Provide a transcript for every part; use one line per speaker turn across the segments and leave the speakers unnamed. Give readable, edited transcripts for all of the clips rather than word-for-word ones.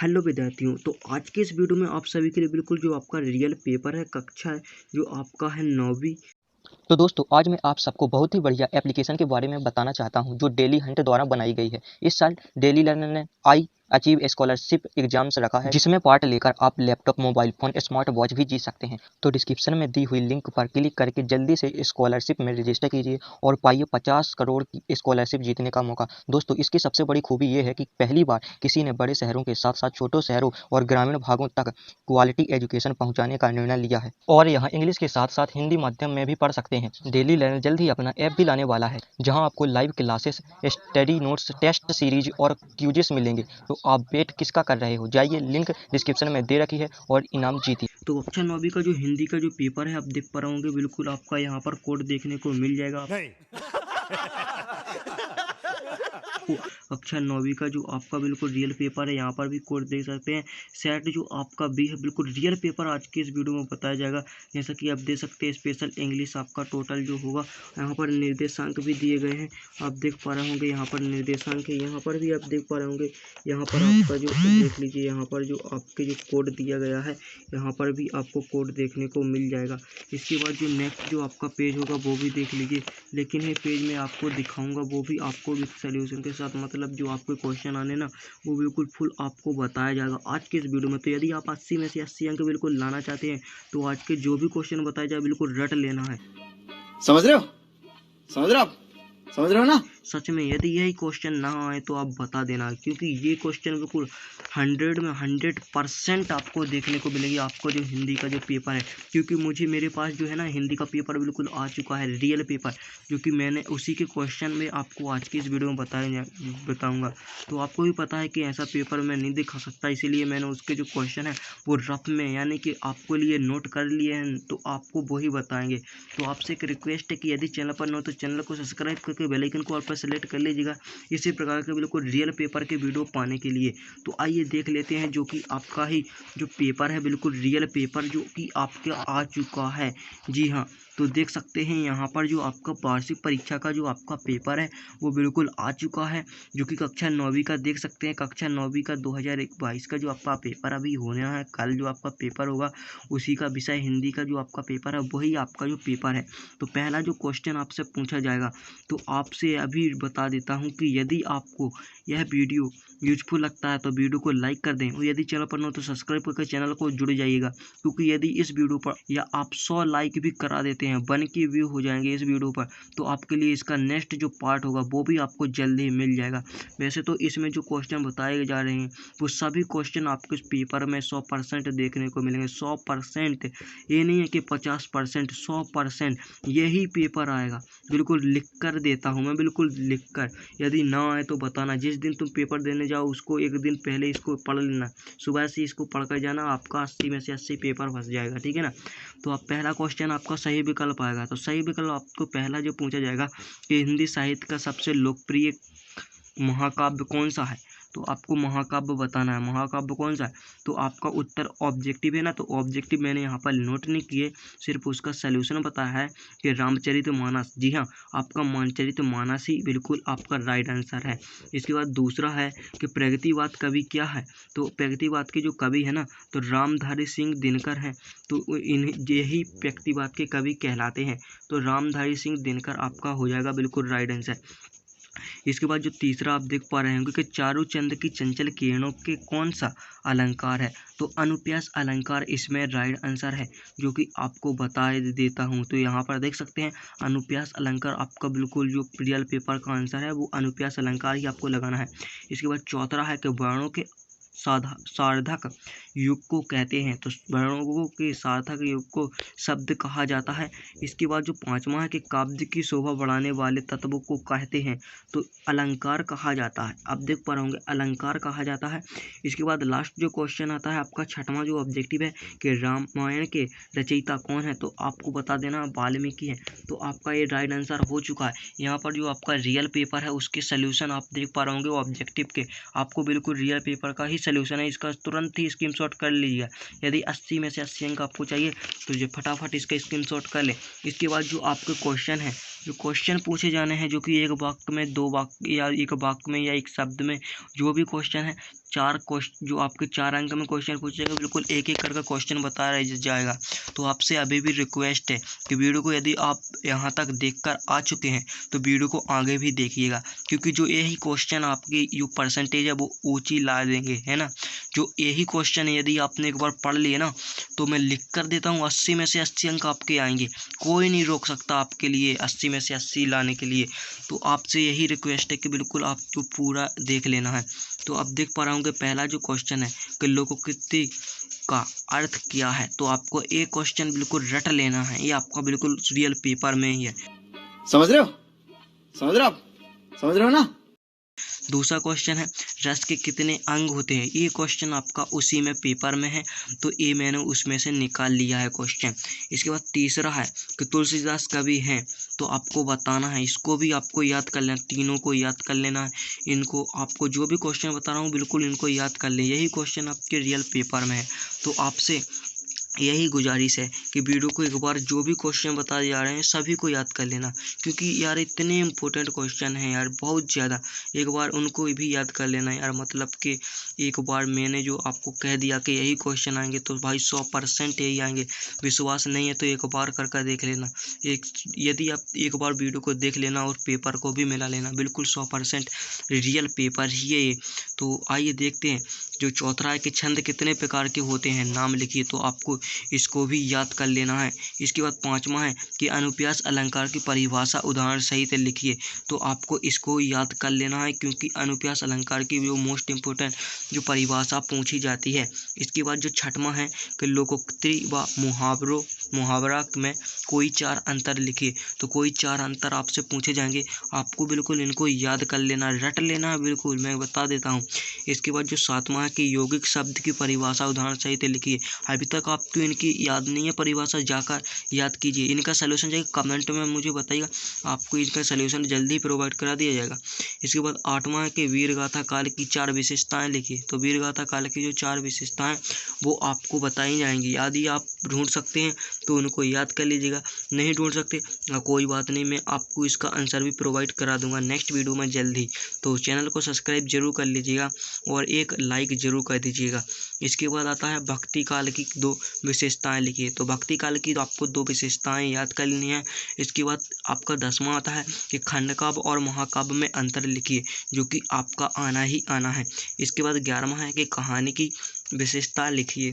Hello विद्यार्थियों, तो आज के इस वीडियो में आप सभी के लिए बिल्कुल जो आपका रियल पेपर है कक्षा है जो आपका है 9वीं।
तो दोस्तों आज मैं आप सबको बहुत ही बढ़िया एप्लीकेशन के बारे में बताना चाहता हूं जो डेली हंट द्वारा बनाई गई है। इस साल डेली लर्नर ने आई अचीव स्कॉलरशिप एग्जाम्स रखा है, जिसमें पार्ट लेकर आप laptop, mobile phone, smart watch भी जीत सकते हैं। तो डिस्क्रिप्शन में दी हुई लिंक पर क्लिक करके जल्दी से स्कॉलरशिप में रजिस्टर कीजिए और पाइए 50 करोड़ की स्कॉलरशिप जीतने का मौका। दोस्तों इसकी सबसे बड़ी खूबी ये है कि पहली बार किसी ने बड़े शहरों के साथ साथ छोटे शहरों और ग्रामीण भागों तक क्वालिटी एजुकेशन पहुंचाने का निर्णय लिया है और यहाँ इंग्लिश के साथ साथ हिंदी माध्यम में भी पढ़ सकते हैं। डेली लर्नर जल्द ही अपना ऐप भी लाने वाला है, जहां आपको live classes, study notes, test series और क्यूजेस मिलेंगे। तो आप वेट किसका कर रहे हो? जाइए, लिंक डिस्क्रिप्शन में दे रखी है और इनाम जीतिए।
तो कक्षा 9वीं का जो हिंदी का जो पेपर है आप देख पा रहे होंगे, बिल्कुल आपका यहाँ पर कोड देखने को मिल जाएगा। आपको कक्षा 9वीं का जो आपका बिल्कुल रियल पेपर है यहाँ पर भी कोड देख सकते हैं। सेट जो आपका भी है बिल्कुल रियल पेपर आज के इस वीडियो में बताया जाएगा। जैसा कि आप देख सकते हैं स्पेशल इंग्लिश आपका टोटल जो होगा, यहाँ पर निर्देशांक भी दिए गए हैं, आप देख पा रहे होंगे। यहाँ पर निर्देशांक है, यहाँ पर भी आप देख पा रहे होंगे। यहाँ पर आपका जो देख लीजिए, यहाँ पर जो आपके जो कोड दिया गया है यहाँ पर भी आपको कोड देखने को मिल जाएगा। इसके बाद जो नेक्स्ट जो आपका पेज होगा वो भी देख लीजिए, लेकिन ये पेज में आपको दिखाऊंगा वो भी आपको विद सोल्यूशन के साथ, मतलब जो आपके क्वेश्चन आने ना वो बिल्कुल फुल आपको बताया जाएगा आज के इस वीडियो में। तो यदि आप 80 में से 80 अंक बिल्कुल लाना चाहते हैं तो आज के जो भी क्वेश्चन बताया जाए बिल्कुल रट लेना है।
समझ रहे हो? समझ रहे हो आप? समझ रहे हो ना?
सच में यदि यही क्वेश्चन ना आए तो आप बता देना, क्योंकि ये क्वेश्चन बिल्कुल 100 में 100% आपको देखने को मिलेंगे आपको जो हिंदी का जो पेपर है। क्योंकि मुझे मेरे पास जो है ना हिंदी का पेपर बिल्कुल आ चुका है, रियल पेपर, जो कि मैंने उसी के क्वेश्चन में आपको आज की इस वीडियो में बताऊंगा। तो आपको भी पता है कि ऐसा पेपर मैं नहीं दिखा सकता, इसीलिए मैंने उसके जो क्वेश्चन है वो रफ में यानी कि आपको लिए नोट कर लिए हैं, तो आपको वही बताएंगे। तो आपसे एक रिक्वेस्ट है कि यदि चैनल पर न हो तो चैनल को सब्सक्राइब करके बेल आइकन को ऑल पर सेलेक्ट कर लीजिएगा इसी प्रकार के बिल्कुल रियल पेपर के वीडियो पाने के लिए। तो आइए देख लेते हैं जो कि आपका ही जो पेपर है बिल्कुल रियल पेपर जो कि आपके आ चुका है। जी हाँ, तो देख सकते हैं यहाँ पर जो आपका वार्षिक परीक्षा का जो आपका पेपर है वो बिल्कुल आ चुका है, जो कि कक्षा 9वीं का देख सकते हैं। कक्षा 9वीं का 2022 का जो आपका पेपर अभी होने है, कल जो आपका पेपर होगा उसी का विषय हिंदी का जो आपका पेपर है वही आपका जो पेपर है। तो पहला जो क्वेश्चन आपसे पूछा जाएगा, तो आपसे अभी बता देता हूं कि यदि आपको यह वीडियो यूजफुल लगता है तो वीडियो को लाइक कर दें, और यदि चैनल पर न हो तो सब्सक्राइब करके चैनल को जुड़ जाइएगा। क्योंकि यदि इस वीडियो पर या आप 100 लाइक भी करा देते हैं, 1 के व्यू हो जाएंगे इस वीडियो पर, तो आपके लिए इसका नेक्स्ट जो पार्ट होगा वो भी आपको जल्दी मिल जाएगा। वैसे तो इसमें जो क्वेश्चन बताए जा रहे हैं वो सभी क्वेश्चन आपको इस पेपर में 100% देखने को मिलेंगे। 100%, ये नहीं है कि 50%, 100% यही पेपर आएगा। बिल्कुल लिख कर देता हूँ मैं, बिल्कुल लिख कर। यदि ना आए तो बताना, जिस दिन तुम पेपर देने जाओ उसको एक दिन पहले इसको पढ़ लेना, सुबह से इसको पढ़ कर जाना, आपका 80 में से 80 पेपर फंस जाएगा, ठीक है ना। तो आप पहला क्वेश्चन आपका सही विकल्प आएगा। तो सही विकल्प आपको पहला जो पूछा जाएगा कि हिंदी साहित्य का सबसे लोकप्रिय महाकाव्य कौन सा है, तो आपको महाकाव्य बताना है, महाकाव्य कौन सा है। तो आपका उत्तर ऑब्जेक्टिव है ना, तो ऑब्जेक्टिव मैंने यहाँ पर नोट नहीं किए, सिर्फ उसका सलूशन बताया है कि रामचरितमानस। जी हाँ, आपका रामचरितमानस ही बिल्कुल आपका राइट आंसर है। इसके बाद दूसरा है कि प्रगतिवाद कवि क्या है, तो प्रगतिवाद के जो कवि है ना तो रामधारी सिंह दिनकर हैं, तो इन यही प्रगतिवाद के कवि कहलाते हैं। तो रामधारी सिंह दिनकर आपका हो जाएगा बिल्कुल राइट आंसर। इसके बाद जो तीसरा आप देख पा रहे होंगे कि चारू चंद की चंचल किरणों के कौन सा अलंकार है, तो अनुप्यास अलंकार इसमें राइट आंसर है, जो कि आपको बता देता हूं। तो यहाँ पर देख सकते हैं अनुप्यास अलंकार आपका बिल्कुल जो रियल पेपर का आंसर है वो अनुप्यास अलंकार ही आपको लगाना है। इसके बाद चौथा है कि वर्णों के सार्थक युग को कहते हैं, तो वर्णों के सार्थक युग को शब्द कहा जाता है। इसके बाद जो पांचवा है कि काव्य की शोभा बढ़ाने वाले तत्वों को कहते हैं, तो अलंकार कहा जाता है। आप देख पा रहे होंगे अलंकार कहा जाता है। इसके बाद लास्ट जो क्वेश्चन आता है आपका छठवां जो ऑब्जेक्टिव है कि रामायण के रचयिता कौन है, तो आपको बता देना वाल्मीकि है। तो आपका ये राइट आंसर हो चुका है। यहाँ पर जो आपका रियल पेपर है उसके सोल्यूशन आप देख पा रहे होंगे ऑब्जेक्टिव के, आपको बिल्कुल रियल पेपर का ही सोल्यूशन है, इसका तुरंत ही स्क्रीनशॉट कर लीजिएगा। यदि 80 में से 80 अंक आपको चाहिए तो जो फटाफट इसका स्क्रीनशॉट कर ले। इसके बाद जो आपके क्वेश्चन है जो क्वेश्चन पूछे जाने हैं, जो कि एक वाक्य में, दो वाक्य या एक वाक्य में या एक शब्द में जो भी क्वेश्चन है, चार क्वेश्चन जो आपके 4 अंक में क्वेश्चन पूछेगा, बिल्कुल एक एक करके क्वेश्चन बताया जाएगा। तो आपसे अभी भी रिक्वेस्ट है कि वीडियो को यदि आप यहाँ तक देखकर आ चुके हैं तो वीडियो को आगे भी देखिएगा, क्योंकि जो यही क्वेश्चन आपकी जो परसेंटेज है वो ऊँची ला देंगे, है ना। जो यही क्वेश्चन यदि आपने एक बार पढ़ लिए ना, तो मैं लिख कर देता हूँ 80 में से 80 अंक आपके आएंगे। कोई नहीं रोक सकता आपके लिए 80 में से 80 लाने के लिए। तो आपसे यही रिक्वेस्ट है कि बिल्कुल आपको पूरा देख लेना है। तो आप देख पा रहे होंगे पहला जो क्वेश्चन है कि लोकोक्ति का अर्थ क्या है। तो आपको एक क्वेश्चन बिल्कुल रट लेना है, ये आपका बिल्कुल रियल पेपर में ही है।
समझ रहे हो? समझ रहे हो आप? समझ रहे हो ना?
दूसरा क्वेश्चन है रस के कितने अंग होते हैं। ये क्वेश्चन आपका उसी में पेपर में है, तो ये मैंने उसमें से निकाल लिया है क्वेश्चन। इसके बाद तीसरा है कि तुलसीदास कवि हैं, तो आपको बताना है, इसको भी आपको याद कर लेना, तीनों को याद कर लेना है। इनको आपको जो भी क्वेश्चन बता रहा हूँ बिल्कुल इनको याद कर ले, यही क्वेश्चन आपके रियल पेपर में है। तो आपसे यही गुजारिश है कि वीडियो को एक बार जो भी क्वेश्चन बताए जा रहे हैं सभी को याद कर लेना, क्योंकि यार इतने इम्पोर्टेंट क्वेश्चन हैं यार, बहुत ज़्यादा। एक बार उनको भी याद कर लेना यार, मतलब कि एक बार मैंने जो आपको कह दिया कि यही क्वेश्चन आएंगे तो भाई 100% यही आएंगे। विश्वास नहीं है तो एक बार कर देख लेना। यदि आप एक बार वीडियो को देख लेना और पेपर को भी मिला लेना, बिल्कुल 100% रियल पेपर ही है ये। तो आइए देखते हैं जो चौथा है कि छंद कितने प्रकार के होते हैं, नाम लिखिए। तो आपको इसको भी याद कर लेना है। इसके बाद पांचवा है कि अनुप्रास अलंकार की परिभाषा उदाहरण सहित लिखिए। तो आपको इसको याद कर लेना है, क्योंकि अनुप्रास अलंकार की जो मोस्ट इम्पोर्टेंट जो परिभाषा पूछी जाती है। इसके बाद जो छठवां है कि लोकोक्ति व मुहावरा में कोई 4 अंतर लिखिए। तो कोई 4 अंतर आपसे पूछे जाएंगे, आपको बिल्कुल इनको याद कर लेना, रट लेना है, बिल्कुल मैं बता देता हूँ। इसके बाद जो 7वां है कि यौगिक शब्द की परिभाषा उदाहरण सहित लिखिए। अभी तक आपको इनकी याद नहीं है परिभाषा, जाकर याद कीजिए। इनका सलूशन चाहिए कमेंट में मुझे बताइएगा, आपको इनका सलूशन जल्दी प्रोवाइड करा दिया जाएगा। इसके बाद 8वां है कि वीरगाथा काल की 4 विशेषताएं लिखिए। तो वीरगाथा काल की जो 4 विशेषताएं वो आपको बताई जाएंगी। यदि आप ढूंढ सकते हैं तो उनको याद कर लीजिएगा, नहीं ढूंढ सकते कोई बात नहीं, मैं आपको इसका आंसर भी प्रोवाइड करा दूंगा नेक्स्ट वीडियो में जल्दी। तो चैनल को सब्सक्राइब जरूर कर लीजिएगा और एक लाइक जरूर कर दीजिएगा। इसके बाद आता है भक्ति काल की 2 विशेषताएं लिखिए। तो भक्ति काल की तो आपको 2 विशेषताएं याद कर लेनी है। इसके बाद आपका 10वां आता है कि खंडकाव्य और महाकाव्य में अंतर लिखिए, जो कि आपका आना ही आना है। इसके बाद 11वां है कि कहानी की विशेषता लिखिए।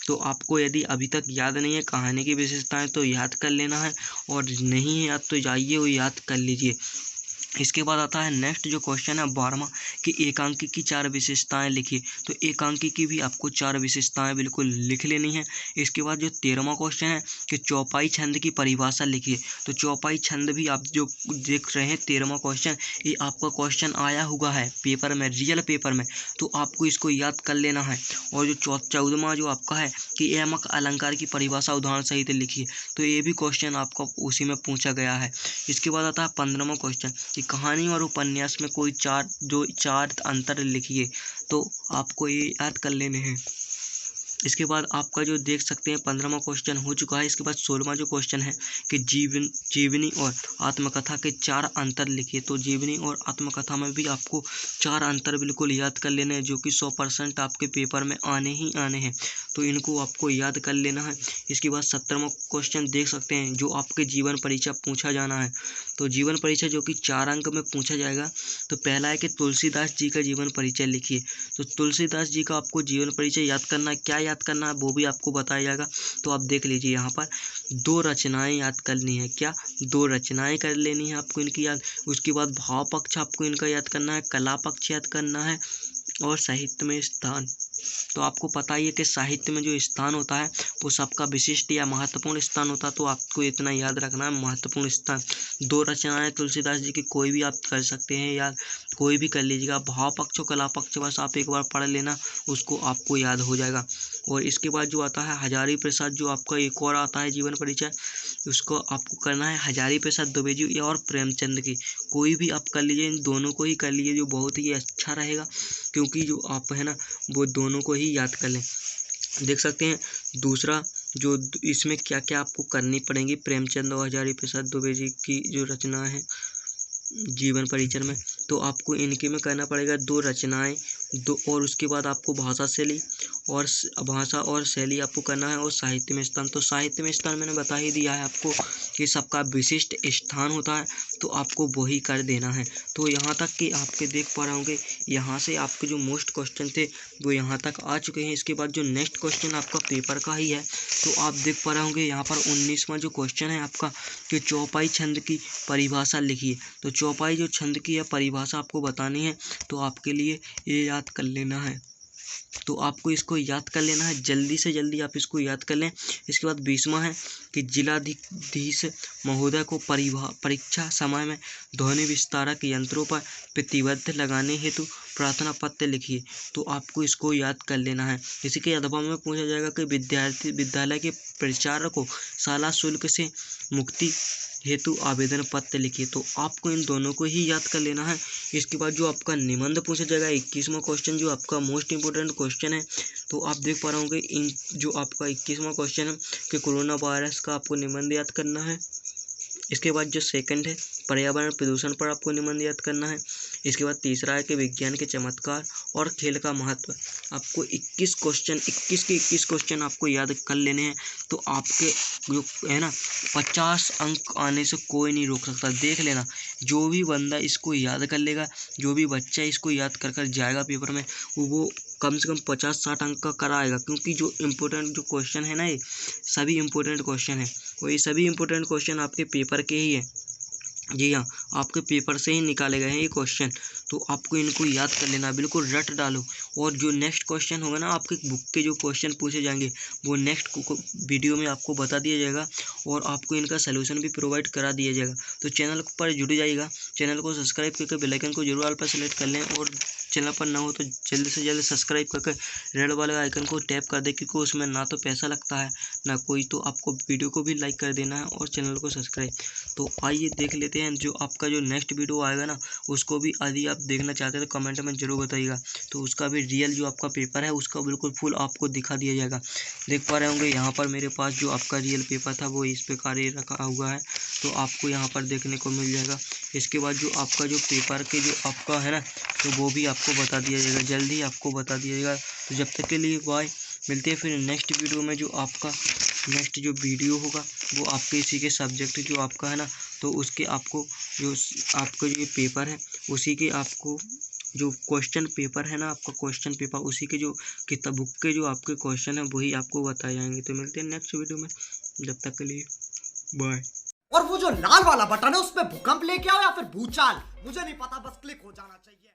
तो आपको यदि अभी तक याद नहीं है कहानी की विशेषताएं तो याद कर लेना है, और नहीं है याद तो जाइए वो याद कर लीजिए। इसके बाद आता है नेक्स्ट जो क्वेश्चन है 12वां कि एकांकी की 4 विशेषताएं लिखिए। तो एकांकी की भी आपको 4 विशेषताएं बिल्कुल लिख लेनी है। इसके बाद जो 13वां क्वेश्चन है कि चौपाई छंद की परिभाषा लिखिए। तो चौपाई छंद भी आप जो देख रहे हैं 13वां क्वेश्चन, ये आपका क्वेश्चन आया हुआ है पेपर में, रियल पेपर में, तो आपको इसको याद कर लेना है। और जो 14वां जो आपका है कि यमक अलंकार की परिभाषा उदाहरण सहित लिखिए। तो ये भी क्वेश्चन आपका उसी में पूछा गया है। इसके बाद आता है 15वां क्वेश्चन कि कहानी और उपन्यास में कोई 4 अंतर लिखिए। तो आपको ये याद कर लेने हैं। इसके बाद आपका जो देख सकते हैं 15वां क्वेश्चन हो चुका है। इसके बाद 16वां जो क्वेश्चन है कि जीवनी और आत्मकथा के 4 अंतर लिखिए। तो जीवनी और आत्मकथा में भी आपको 4 अंतर बिल्कुल याद कर लेने हैं, जो कि 100% आपके पेपर में आने ही आने हैं। तो इनको आपको याद कर लेना है। इसके बाद 17वां क्वेश्चन देख सकते हैं जो आपके जीवन परिचय पूछा जाना है। तो जीवन परिचय जो कि 4 अंक में पूछा जाएगा। तो पहला है कि तुलसीदास जी का जीवन परिचय लिखिए। तो तुलसीदास जी का आपको जीवन परिचय याद करना है, क्या याद करना है वो भी आपको बताया जाएगा। तो आप देख लीजिए यहाँ पर 2 रचनाएं याद करनी है। क्या 2 रचनाएं कर लेनी है आपको इनकी याद। उसके बाद भाव पक्ष आपको इनका याद करना है, कला पक्ष याद करना है, और साहित्य में स्थान। तो आपको पता ही है कि साहित्य में जो स्थान होता है वो सबका विशिष्ट या महत्वपूर्ण स्थान होता है। तो आपको इतना याद रखना है, महत्वपूर्ण स्थान। 2 रचनाएं तुलसीदास जी की कोई भी आप कर सकते हैं याद, कोई भी कर लीजिएगा। भाव पक्ष और कला पक्ष बस आप एक बार पढ़ लेना, उसको आपको याद हो जाएगा। और इसके बाद जो आता है हजारी प्रसाद, जो आपका एक और आता है जीवन परिचय, उसको आपको करना है हजारी प्रसाद द्विवेदी और प्रेमचंद की। कोई भी आप कर लीजिए, इन दोनों को ही कर लीजिए, जो बहुत ही अच्छा रहेगा, क्योंकि जो आप है ना वो दोनों को ही याद कर लें। देख सकते हैं दूसरा जो इसमें क्या क्या आपको करनी पड़ेंगी प्रेमचंद और हजारी प्रसाद दुबे जी की जो रचना है जीवन परिचय में, तो आपको इनके में करना पड़ेगा 2 रचनाएं, दो, और उसके बाद आपको भाषा शैली और भाषा और शैली आपको करना है, और साहित्य में स्थान। तो साहित्य में स्थान मैंने बता ही दिया है आपको कि सबका विशिष्ट स्थान होता है, तो आपको वही कर देना है। तो यहाँ तक कि आपके देख पा रहे होंगे, यहाँ से आपके जो मोस्ट क्वेश्चन थे वो यहाँ तक आ चुके हैं। इसके बाद जो नेक्स्ट क्वेश्चन आपका पेपर का ही है, तो आप देख पा रहे होंगे यहाँ पर 19वां जो क्वेश्चन है आपका कि चौपाई छंद की परिभाषा लिखिए। तो चौपाई जो छंद की है परिभाषा आपको बतानी है, तो आपके लिए ये याद कर लेना है। तो आपको इसको याद कर लेना है, जल्दी से जल्दी आप इसको याद कर लें। इसके बाद 20वां है कि जिलाधीश महोदय को परीक्षा समय में ध्वनि विस्तारक यंत्रों पर प्रतिबंध लगाने हेतु प्रार्थना पत्र लिखिए। तो आपको इसको याद कर लेना है। इसी के अथवा में पूछा जाएगा कि विद्यालय के प्रचारक को शाला शुल्क से मुक्ति हेतु आवेदन पत्र लिखिए। तो आपको इन दोनों को ही याद कर लेना है। इसके बाद जो आपका निबंध पूछा जाएगा 21वां क्वेश्चन जो आपका मोस्ट इंपोर्टेंट क्वेश्चन है, तो आप देख पा रहे होंगे इन जो आपका 21वां क्वेश्चन है कि कोरोना वायरस का आपको निबंध याद करना है। इसके बाद जो सेकंड है पर्यावरण प्रदूषण पर आपको निबंध याद करना है। इसके बाद तीसरा है कि विज्ञान के चमत्कार और खेल का महत्व। आपको 21 के 21 क्वेश्चन आपको याद कर लेने हैं। तो आपके जो है ना 50 अंक आने से कोई नहीं रोक सकता। देख लेना, जो भी बंदा इसको याद कर लेगा, जो भी बच्चा इसको याद कर कर जाएगा पेपर में, वो कम से कम 50-60 अंक का कराएगा। क्योंकि जो इम्पोर्टेंट जो क्वेश्चन है ना, ये सभी इम्पोर्टेंट क्वेश्चन है, और ये सभी इम्पोर्टेंट क्वेश्चन आपके पेपर के ही है। जी हाँ, आपके पेपर से ही निकाले गए हैं ये क्वेश्चन। तो आपको इनको याद कर लेना, बिल्कुल रट डालो। और जो नेक्स्ट क्वेश्चन होगा ना, आपके बुक के जो क्वेश्चन पूछे जाएंगे वो नेक्स्ट वीडियो में आपको बता दिया जाएगा, और आपको इनका सलूशन भी प्रोवाइड करा दिया जाएगा। तो चैनल पर जुड़ जाइएगा, चैनल को सब्सक्राइब करके बेल आइकन को जरूर ऑल पर सेलेक्ट कर लें, और चैनल पर ना हो तो जल्द से जल्द सब्सक्राइब करके रेड वाले आइकन को टैप कर दे, क्योंकि उसमें ना तो पैसा लगता है ना कोई। तो आपको वीडियो को भी लाइक कर देना है और चैनल को सब्सक्राइब। तो आइए देख लेते हैं जो आपका जो नेक्स्ट वीडियो आएगा ना, उसको भी यदि आप देखना चाहते हैं तो कमेंट में जरूर बताइएगा। तो उसका भी रियल जो आपका पेपर है उसका बिल्कुल फुल आपको दिखा दिया जाएगा। देख पा रहे होंगे यहाँ पर मेरे पास जो आपका रियल पेपर था वो इस प्रकार ही रखा हुआ है, तो आपको यहाँ पर देखने को मिल जाएगा। इसके बाद जो आपका जो पेपर के जो आपका है ना, तो वो भी आपको बता दिया जाएगा, जल्दी आपको बता दिया जाएगा। तो जब तक के लिए बाय, मिलते हैं फिर नेक्स्ट वीडियो में। जो आपका नेक्स्ट जो वीडियो होगा वो आपके इसी के सब्जेक्ट जो आपका है ना, तो उसके आपको जो आपका जो पेपर है उसी के आपको जो क्वेश्चन पेपर है ना, आपका क्वेश्चन पेपर उसी के जो किताब बुक के जो आपके क्वेश्चन है वही आपको बताए जाएंगे। तो मिलते हैं नेक्स्ट वीडियो में, जब तक के लिए बाय।
और वो जो लाल वाला बटन है उसमें भूकंप लेके आओ या फिर भूचाल, मुझे नहीं पता, बस क्लिक हो जाना चाहिए।